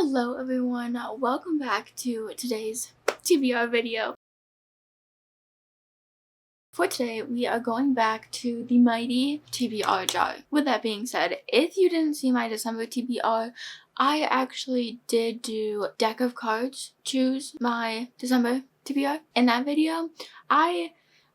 Hello everyone, welcome back to today's TBR video. For today, we are going back to the mighty TBR jar. With that being said, if you didn't see my December TBR, I actually did do deck of cards, choose my December TBR. In that video, I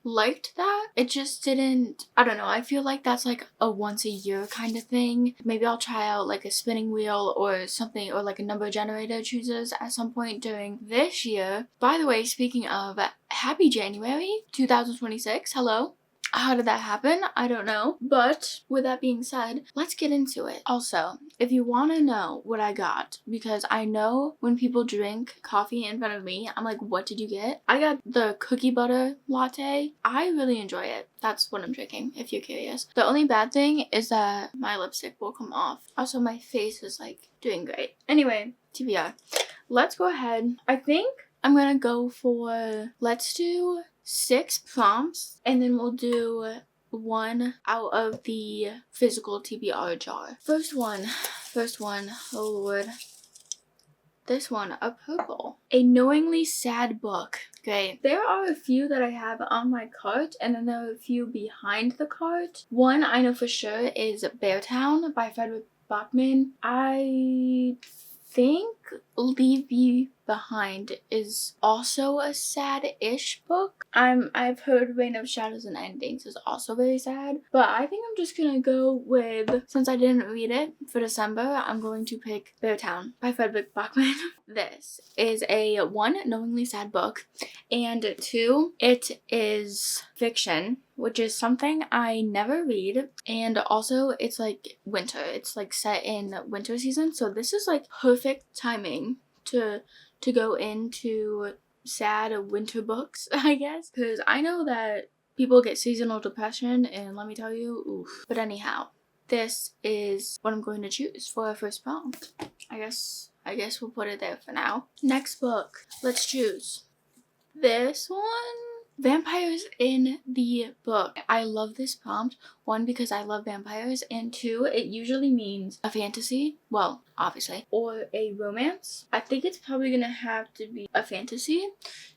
liked that. It just didn't, I don't know, I feel like that's like a once a year kind of thing. Maybe I'll try out like a spinning wheel or something, or like a number generator chooses at some point during this year. By the way, speaking of, happy January 2026. Hello. How did that happen? I don't know. But with that being said, let's get into it. Also, if you want to know what I got, because I know when people drink coffee in front of me, I'm like, what did you get? I got the cookie butter latte. I really enjoy it. That's what I'm drinking, if you're curious. The only bad thing is that my lipstick will come off. Also, my face is like doing great. Anyway, TBR. Let's go ahead. I think I'm gonna go for, let's do 6 prompts, and then we'll do one out of the physical TBR jar. First one, oh lord. This one, a purple. A knowingly sad book. Okay, there are a few that I have on my cart, and then there are a few behind the cart. One I know for sure is Beartown by Frederick Bachman. I think Leave You Behind is also a sad-ish book. I've heard Reign of Shadows and Endings is also very sad, but I think I'm just gonna go with, since I didn't read it for December, I'm going to pick Beartown by Frederick Bachman. This is a 1, knowingly sad book, and 2, it is fiction, which is something I never read, and also it's like winter. It's like set in winter season, so this is like perfect timing to go into sad winter books, I guess, because I know that people get seasonal depression, and let me tell you, oof. But anyhow, this is what I'm going to choose for our first prompt. I guess we'll put it there for now. Next book, let's choose this one. Vampires in the Book. I love this prompt. 1, because I love vampires, and 2, it usually means a fantasy, well, obviously, or a romance. I think it's probably gonna have to be a fantasy.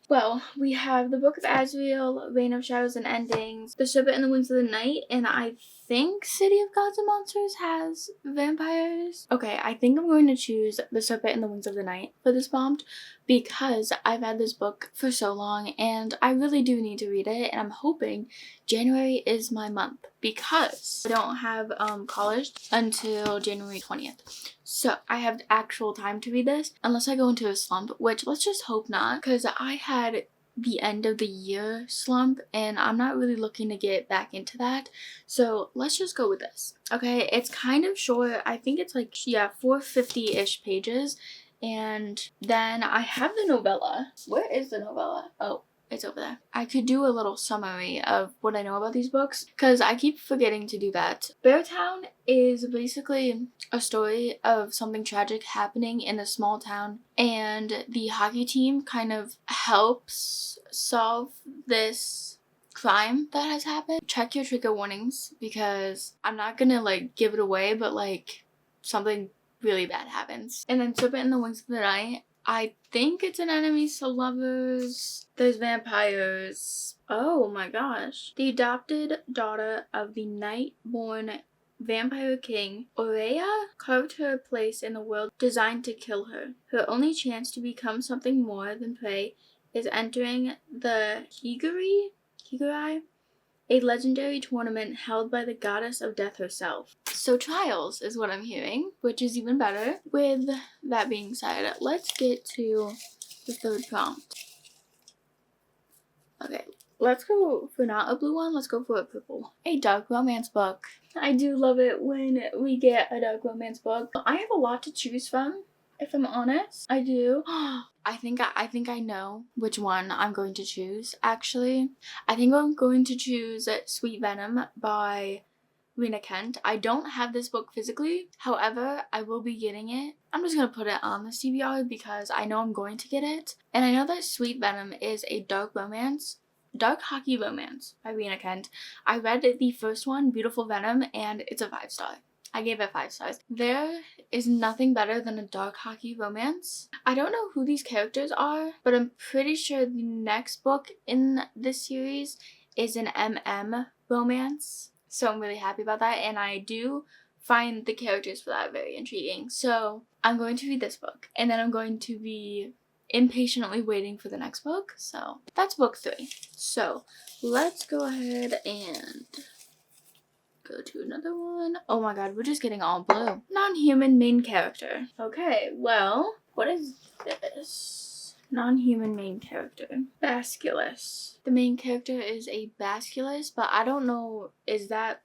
Well, we have the Book of Azrael, Reign of Shadows and Endings, The Serpent and the Wings of the Night, and I think City of Gods and Monsters has vampires. Okay, I think I'm going to choose The Serpent and the Wings of the Night for this prompt, because I've had this book for so long and I really do need to read it, and I'm hoping January is my month because I don't have college until January 20th. So I have actual time to read this unless I go into a slump, which let's just hope not, because I had the end of the year slump and I'm not really looking to get back into that. So let's just go with this. Okay, it's kind of short. I think it's like, yeah, 450-ish pages. And then I have the novella. Where is the novella? Oh, it's over there. I could do a little summary of what I know about these books, because I keep forgetting to do that. Beartown is basically a story of something tragic happening in a small town, and the hockey team kind of helps solve this crime that has happened. Check your trigger warnings, because I'm not gonna like give it away, but like something really bad happens. And then Serpent and the Wings of the Night, I think it's an enemies to lovers. There's vampires. Oh my gosh. The adopted daughter of the night-born vampire king, Aurea, carved her a place in the world designed to kill her. Her only chance to become something more than prey is entering the Higurai, a legendary tournament held by the goddess of death herself. So trials is what I'm hearing, which is even better. With that being said, let's get to the third prompt. Okay, let's go for not a blue one, let's go for a purple. A dark romance book. I do love it when we get a dark romance book. I have a lot to choose from, if I'm honest. I do. I think I know which one I'm going to choose, actually. I think I'm going to choose Sweet Venom by Rena Kent. I don't have this book physically, however, I will be getting it. I'm just gonna put it on the TBR because I know I'm going to get it. And I know that Sweet Venom is a dark hockey romance by Rena Kent. I read the first one, Beautiful Venom, and it's a 5-star. I gave it 5 stars. There is nothing better than a dark hockey romance. I don't know who these characters are, but I'm pretty sure the next book in this series is an MM romance. So I'm really happy about that, and I do find the characters for that very intriguing. So I'm going to read this book, and then I'm going to be impatiently waiting for the next book. So that's book 3. So let's go ahead and go to another one. Oh my god, we're just getting all blue. Non-human main character. Okay, well, what is this? Non-human main character. Basculus. The main character is a basculus, but I don't know, is that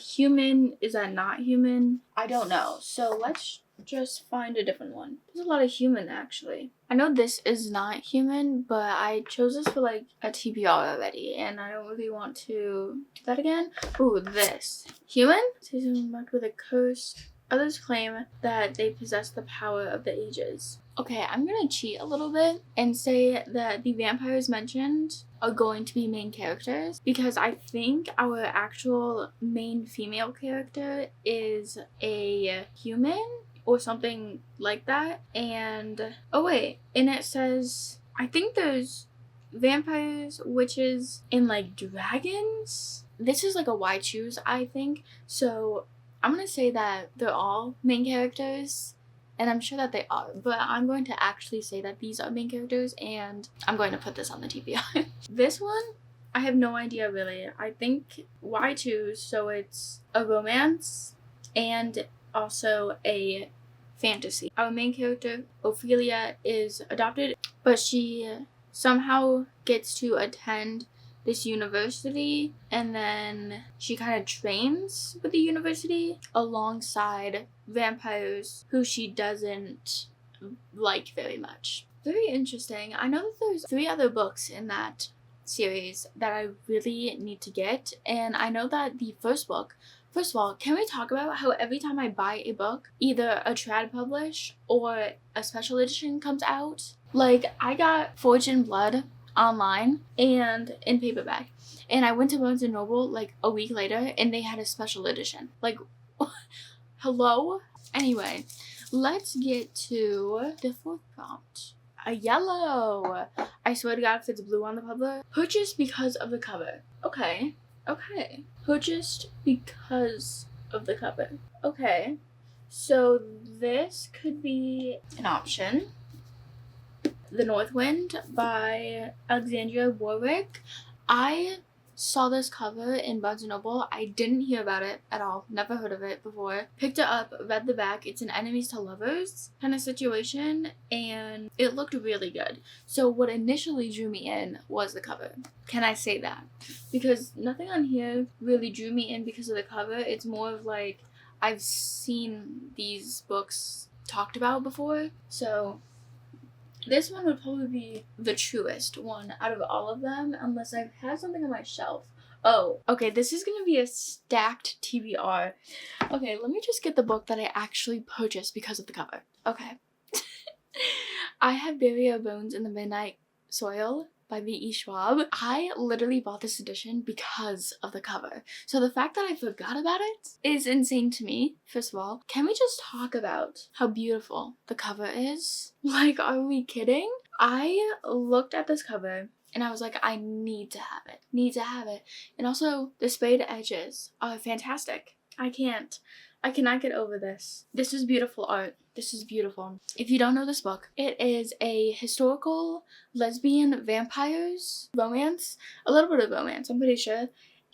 human? Is that not human? I don't know. So let's just find a different one. There's a lot of human, actually. I know this is not human, but I chose this for like a TBR already, and I don't really want to do that again. Ooh, this. Human? Season marked with a curse. Others claim that they possess the power of the ages. Okay, I'm gonna cheat a little bit and say that the vampires mentioned are going to be main characters, because I think our actual main female character is a human or something like that. And oh wait, and it says, I think there's vampires, witches, and like dragons. This is like a why choose, I think. So I'm gonna say that they're all main characters, and I'm sure that they are, but I'm going to actually say that these are main characters, and I'm going to put this on the TBR. This one, I have no idea really. I think why choose, so it's a romance and also a fantasy. Our main character, Ophelia, is adopted, but she somehow gets to attend this university, and then she kind of trains with the university alongside vampires who she doesn't like very much. Very interesting. I know that there's 3 other books in that series that I really need to get, and I know that the first book, first of all, can we talk about how every time I buy a book, either a trad publish or a special edition comes out? Like, I got Forged in Blood online and in paperback, and I went to Barnes & Noble like a week later and they had a special edition. Like, hello? Anyway, let's get to the 4th prompt. A yellow. I swear to god, if it's blue on the cover. Purchased because of the cover. Okay. Purchased because of the cover. Okay, so this could be an option. The North Wind by Alexandria Warwick. I saw this cover in Barnes & Noble. I didn't hear about it at all. Never heard of it before. Picked it up, read the back. It's an enemies to lovers kind of situation, and it looked really good. So what initially drew me in was the cover. Can I say that? Because nothing on here really drew me in because of the cover. It's more of like, I've seen these books talked about before. So this one would probably be the truest one out of all of them, unless I've had something on my shelf. Oh, okay, this is gonna be a stacked TBR. Okay, let me just get the book that I actually purchased because of the cover. Okay. I have Bury Our Bones in the Midnight Soil by V.E. Schwab. I literally bought this edition because of the cover. So the fact that I forgot about it is insane to me. First of all, can we just talk about how beautiful the cover is? Like, are we kidding? I looked at this cover and I was like, I need to have it. Need to have it. And also, the sprayed edges are fantastic. I cannot get over this. This is beautiful art. This is beautiful. If you don't know this book, it is a historical lesbian vampires romance. A little bit of romance, I'm pretty sure.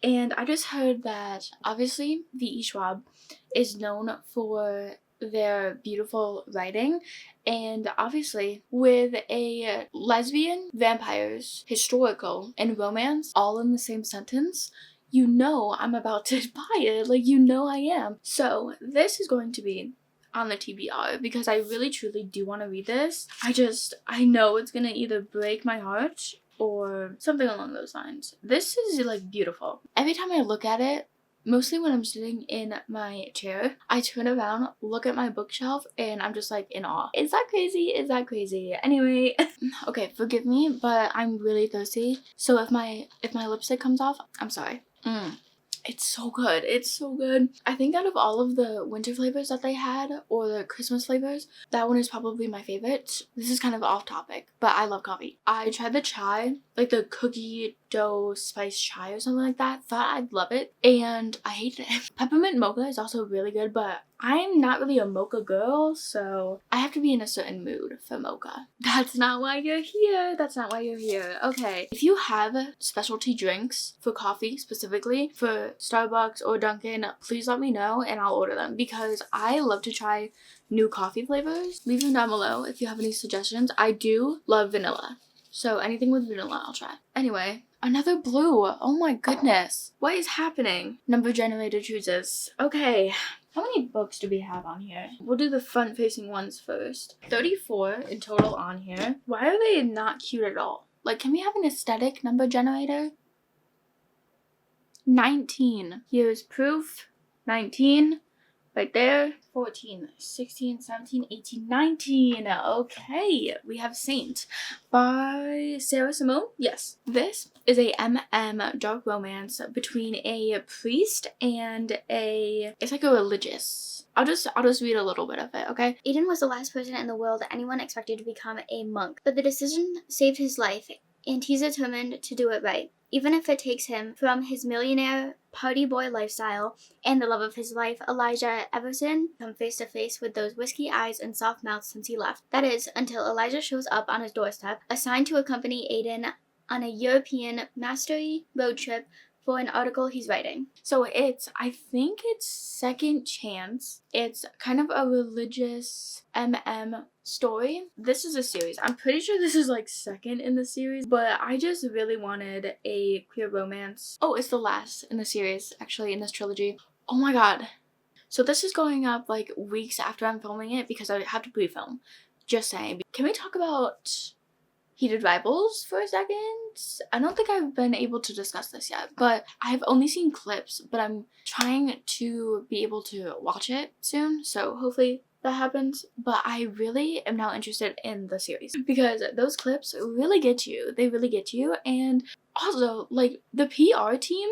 And I just heard that, obviously, V.E. Schwab is known for their beautiful writing. And obviously, with a lesbian, vampires, historical, and romance all in the same sentence, you know I'm about to buy it. Like, you know I am. So this is going to be on the TBR because I really truly do want to read this. I know it's gonna either break my heart or something along those lines. This is like beautiful. Every time I look at it, mostly when I'm sitting in my chair, I turn around, look at my bookshelf, and I'm just like in awe. Is that crazy? Is that crazy? Anyway, okay, forgive me, but I'm really thirsty. So if my lipstick comes off, I'm sorry. It's so good. It's so good. I think out of all of the winter flavors that they had, or the Christmas flavors, that one is probably my favorite. This is kind of off topic, but I love coffee. I tried the chai, like the cookie dough spice chai or something like that. Thought I'd love it, and I hated it. Peppermint mocha is also really good, but I'm not really a mocha girl, so I have to be in a certain mood for mocha. That's not why you're here. That's not why you're here. Okay. If you have specialty drinks for coffee, specifically for Starbucks or Dunkin', please let me know and I'll order them, because I love to try new coffee flavors. Leave them down below if you have any suggestions. I do love vanilla, so anything with vanilla I'll try. Anyway, another blue. Oh my goodness. What is happening? Number generator chooses. Okay. How many books do we have on here? We'll do the front-facing ones first. 34 in total on here. Why are they not cute at all? Like, can we have an aesthetic number generator? 19. Here's proof. 19. Right there. 14, 16, 17, 18, 19. Okay, we have Saint by Sarah Simone. Yes. This is a dark romance between a priest and it's like a religious. I'll just read a little bit of it, okay? Aiden was the last person in the world that anyone expected to become a monk, but the decision saved his life, and he's determined to do it right, even if it takes him from his millionaire party boy lifestyle and the love of his life, Elijah Everson, come face to face with those whiskey eyes and soft mouth since he left. That is, until Elijah shows up on his doorstep, assigned to accompany Aiden on a European mastery road trip for an article he's writing. So I think it's Second Chance. It's kind of a religious story. This is a series. I'm pretty sure this is like second in the series, but I just really wanted a queer romance. Oh, it's the last in the series, actually, in this trilogy. Oh my god. So this is going up like weeks after I'm filming it because I have to pre-film. Just saying. Can we talk about Heated Rivals for a second? I don't think I've been able to discuss this yet, but I've only seen clips, but I'm trying to be able to watch it soon, so hopefully that happens. But I really am now interested in the series because those clips really get you. They really get you. And also, like, the PR team,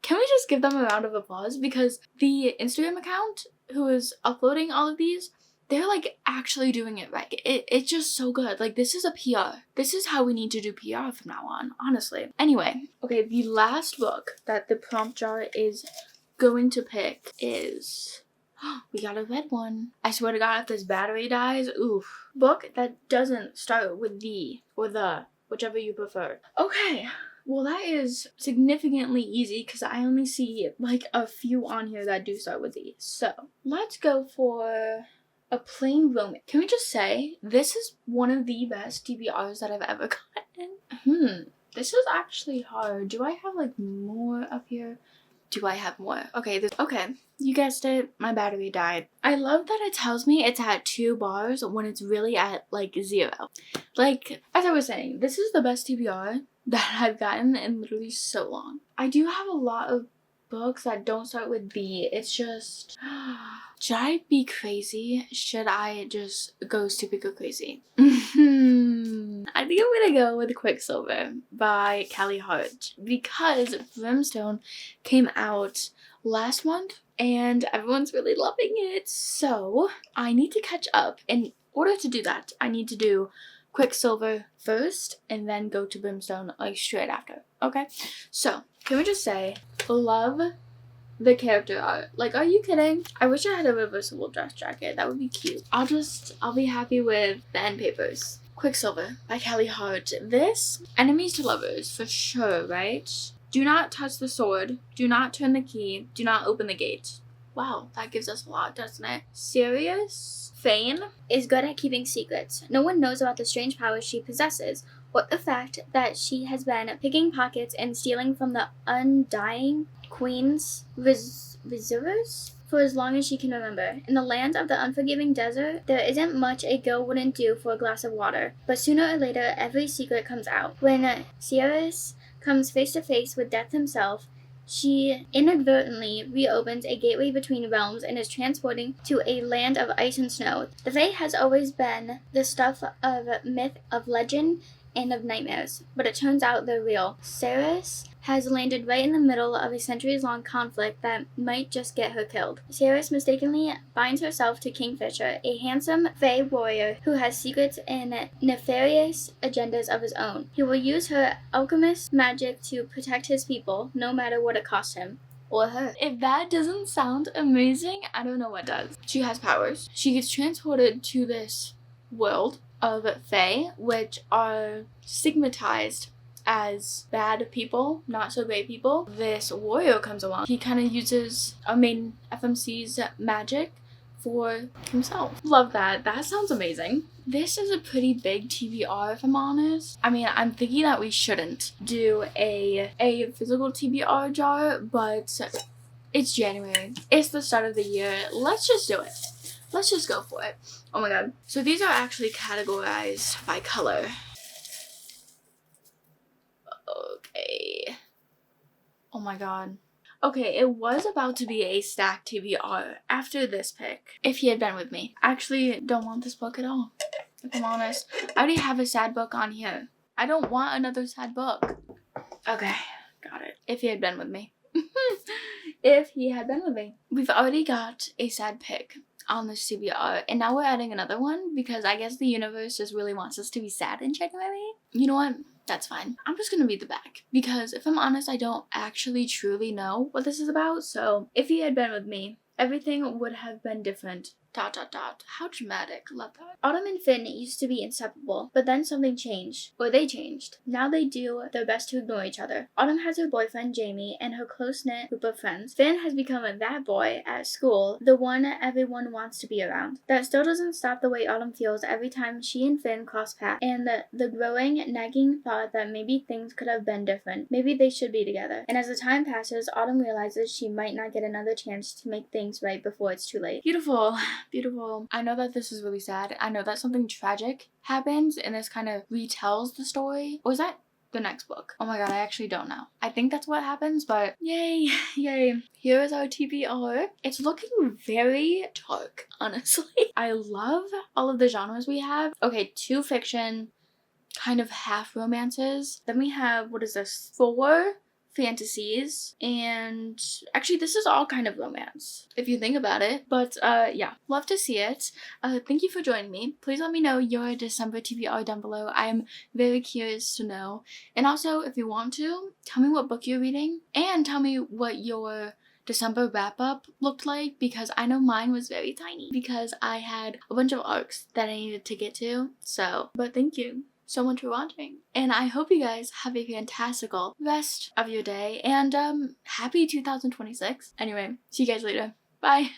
can we just give them a round of applause? Because the Instagram account who is uploading all of these, they're like actually doing it right. It's just so good. Like, this is a PR. This is how we need to do PR from now on, honestly. Anyway, okay, the last book that the prompt jar is going to pick is... we got a red one. I swear to god, if this battery dies, oof. Book that doesn't start with the or the, whichever you prefer. Okay. Well, that is significantly easy because I only see like a few on here that do start with the. So, let's go for a plain romance. Can we just say, this is one of the best TBRs that I've ever gotten. This is actually hard. Do I have like more up here? Do I have more? Okay, okay. You guessed it, my battery died. I love that it tells me it's at 2 bars when it's really at like 0. Like, as I was saying, this is the best TBR that I've gotten in literally so long. I do have a lot of books that don't start with B. It's just... should I be crazy? Should I just go stupid go crazy? I think I'm gonna go with Quicksilver by Callie Hart because Brimstone came out last month and everyone's really loving it. So I need to catch up. In order to do that, I need to do Quicksilver first and then go to Brimstone like straight after. Okay? So can we just say, love the character art. Like, are you kidding? I wish I had a reversible dress jacket. That would be cute. I'll be happy with the end papers. Quicksilver by Callie Hart. This, enemies to lovers, for sure, right? Do not touch the sword. Do not turn the key. Do not open the gate. Wow, that gives us a lot, doesn't it? Serious? Fane is good at keeping secrets. No one knows about the strange powers she possesses, or the fact that she has been picking pockets and stealing from the undying Queen's reserves for as long as she can remember. In the land of the unforgiving desert, there isn't much a girl wouldn't do for a glass of water, but sooner or later every secret comes out. When Sirius comes face to face with death himself, she inadvertently reopens a gateway between realms and is transporting to a land of ice and snow. The Fae has always been the stuff of myth, of legend, and of nightmares, but it turns out they're real. Sirius has landed right in the middle of a centuries-long conflict that might just get her killed. Taurus mistakenly binds herself to Kingfisher, a handsome Fae warrior who has secrets and nefarious agendas of his own. He will use her alchemist magic to protect his people, no matter what it costs him. Or her. If that doesn't sound amazing, I don't know what does. She has powers. She gets transported to this world of Fae, which are stigmatized as bad people, not so great people. This warrior comes along. He kind of uses our main FMC's magic for himself. Love that. That sounds amazing. This is a pretty big TBR, if I'm honest. I mean, I'm thinking that we shouldn't do a physical TBR jar, but it's January. It's the start of the year. Let's just do it. Let's just go for it. Oh my god. So these are actually categorized by color. Okay. Oh my god. Okay, it was about to be a stacked TBR after this pick, if he had been with me. I actually don't want this book at all, if I'm honest. I already have a sad book on here. I don't want another sad book. Okay, got it. If he had been with me. If he had been with me. We've already got a sad pick on this TBR, and now we're adding another one because I guess the universe just really wants us to be sad in January. You know what? That's fine. I'm just gonna read the back because if I'm honest, I don't actually truly know what this is about. So if he had been with me, everything would have been different. ... How dramatic. Love that. Autumn and Finn used to be inseparable, but then something changed. Or they changed. Now they do their best to ignore each other. Autumn has her boyfriend Jamie and her close-knit group of friends. Finn has become that boy at school, the one everyone wants to be around. That still doesn't stop the way Autumn feels every time she and Finn cross paths, and the growing, nagging thought that maybe things could have been different. Maybe they should be together. And as the time passes, Autumn realizes she might not get another chance to make things right before it's too late. Beautiful. Beautiful. I know that this is really sad. I know that something tragic happens and this kind of retells the story. Or is that the next book? Oh my god, I actually don't know. I think that's what happens, but yay, yay. Here is our TBR. It's looking very dark, honestly. I love all of the genres we have. Okay, 2 fiction, kind of half romances. Then we have, what is this? 4 fantasies, and actually this is all kind of romance if you think about it, but yeah, love to see it. Thank you for joining me. Please let me know your December TBR down below. I am very curious to know, and also if you want to tell me what book you're reading and tell me what your December wrap-up looked like, because I know mine was very tiny because I had a bunch of arcs that I needed to get to. So, but thank you so much for watching, and I hope you guys have a fantastical rest of your day, and happy 2026. Anyway, see you guys later. Bye.